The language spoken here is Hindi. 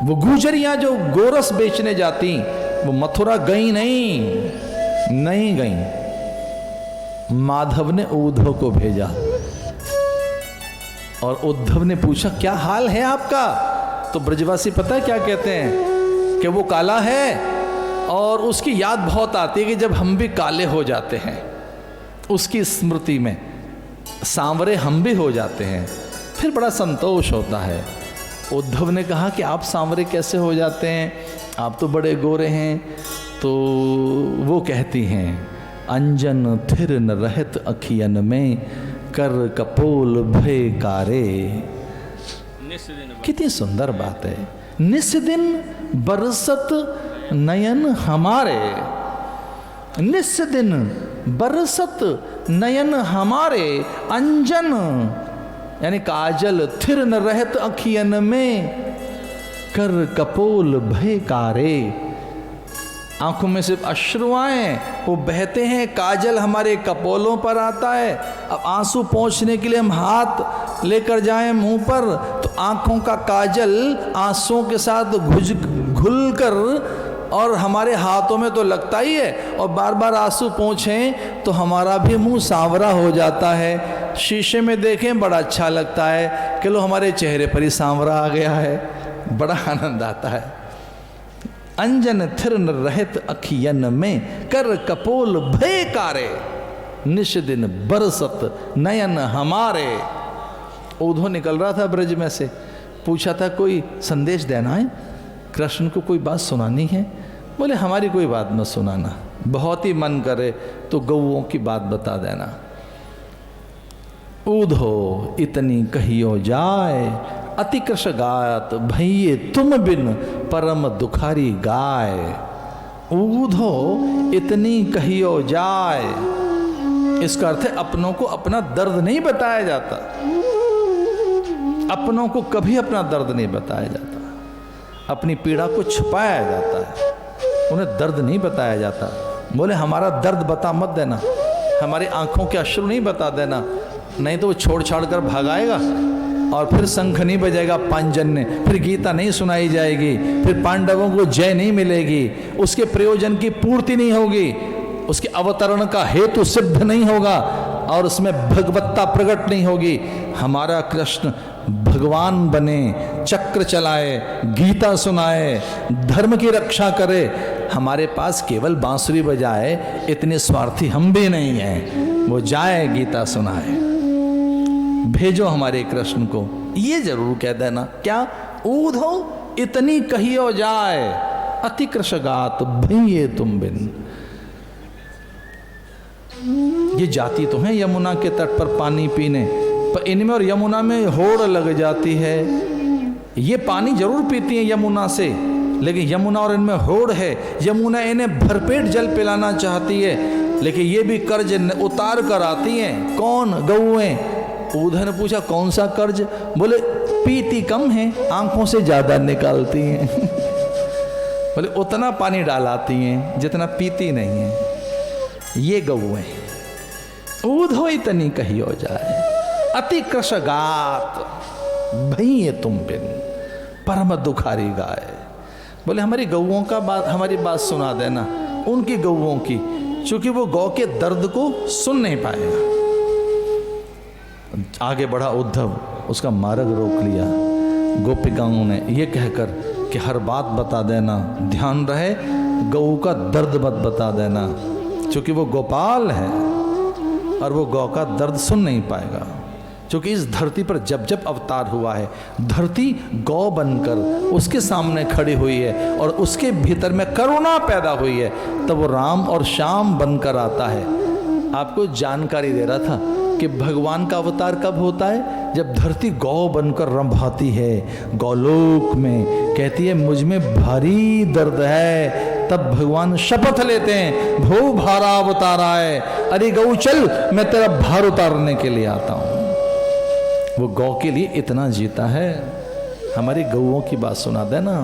वो गुजरियां जो गोरस बेचने जाती वो मथुरा गई नहीं गई। माधव ने उद्धव को भेजा और उद्धव ने पूछा क्या हाल है आपका? तो ब्रजवासी पता है क्या कहते हैं कि वो काला है और उसकी याद बहुत आती है कि जब हम भी काले हो जाते हैं, उसकी स्मृति में सांवरे हम भी हो जाते हैं, फिर बड़ा संतोष होता है। उद्धव ने कहा कि आप सांवरे कैसे हो जाते हैं, आप तो बड़े गोरे हैं। तो वो कहती हैं अंजन थिर न रहत अखियन में कर कपोल भय कारे। कितनी सुंदर बात है। निस दिन बरसत नयन हमारे, निस दिन बरसत नयन हमारे, अंजन यानी काजल थिर न रहत अखियन में कर कपोल भय कारे। आंखों में सिर्फ अश्रु आए, वो बहते हैं, काजल हमारे कपोलों पर आता है। अब आंसू पोंछने के लिए हम हाथ लेकर जाएं मुंह पर तो आंखों का काजल आंसुओं के साथ घुल कर और हमारे हाथों में तो लगता ही है, और बार बार आंसू पोंछें तो हमारा भी मुंह सांवरा हो जाता है। शीशे में देखें बड़ा अच्छा लगता है कि लो हमारे चेहरे पर ही सांवरा आ गया है, बड़ा आनंद आता है। अंजन थिर न रहत अखियन में कर कपोल भय कारे, निश दिन बरसत नयन हमारे। उद्धव निकल रहा था ब्रज में से, पूछा था कोई संदेश देना है, कृष्ण को कोई बात सुनानी है? बोले हमारी कोई बात मत सुनाना, बहुत ही मन करे तो गौओं की बात बता देना। उद्धव इतनी कहियो जाए, अति कृश गायत भैये तुम बिन परम दुखारी गाय। उद्धव इतनी कहियो जाए, इसका अर्थ है अपनों को अपना दर्द नहीं बताया जाता, अपनों को कभी अपना दर्द नहीं बताया जाता, अपनी पीड़ा को छुपाया जाता है, उन्हें दर्द नहीं बताया जाता। बोले हमारा दर्द बता मत देना, हमारी आंखों के अश्रु नहीं बता देना, नहीं तो वो छोड़ छाड़ कर भागाएगा और फिर शंख नहीं बजेगा पांचजन्य, फिर गीता नहीं सुनाई जाएगी, फिर पांडवों को जय नहीं मिलेगी, उसके प्रयोजन की पूर्ति नहीं होगी, उसके अवतरण का हेतु सिद्ध नहीं होगा और उसमें भगवत्ता प्रकट नहीं होगी। हमारा कृष्ण भगवान बने, चक्र चलाए, गीता सुनाए, धर्म की रक्षा करे, हमारे पास केवल बांसुरी बजाए, इतने स्वार्थी हम भी नहीं हैं। वो जाए गीता सुनाए, भेजो हमारे कृष्ण को, ये जरूर कह देना। क्या? उद्धव इतनी कहियो जाए, अति कृश गात भैये तुम बिन। ये जाती तो है यमुना के तट पर पानी पीने, पर इनमें और यमुना में होड़ लग जाती है। ये पानी जरूर पीती हैं यमुना से, लेकिन यमुना और इनमें होड़ है। यमुना इन्हें भरपेट जल पिलाना चाहती है, लेकिन ये भी कर्ज उतार कर आती हैं। कौन? गौएं। उद्धव ने पूछा कौन सा कर्ज? बोले पीती कम है, आंखों से ज्यादा निकालती हैं। बोले उतना पानी डालाती हैं जितना पीती नहीं है ये गौएं। उद्धव इतनी कहियो जाए, अति कृश गात भैये तुम बिन परम दुखारी गाय। बोले हमारी गौओं का बात, हमारी बात सुना देना, उनकी गौओं की, क्योंकि वो गौ के दर्द को सुन नहीं पाएगा। आगे बढ़ा उद्धव, उसका मार्ग रोक लिया गोपिकाओं ने ये कहकर कि हर बात बता देना, ध्यान रहे गौ का दर्द मत बता देना, क्योंकि वो गोपाल है और वो गौ का दर्द सुन नहीं पाएगा। क्योंकि इस धरती पर जब जब अवतार हुआ है, धरती गौ बनकर उसके सामने खड़ी हुई है और उसके भीतर में करुणा पैदा हुई है, तब वो राम और श्याम बनकर आता है। आपको जानकारी दे रहा था कि भगवान का अवतार कब होता है? जब धरती गौ बनकर रंभाती है, गौलोक में कहती है मुझ में भारी दर्द है, तब भगवान शपथ लेते हैं भो भारा अवतारा है, अरे गौ चल मैं तेरा भार उतारने के लिए आता हूं। वो गौ के लिए इतना जीता है। हमारी गौओं की बात सुना देना।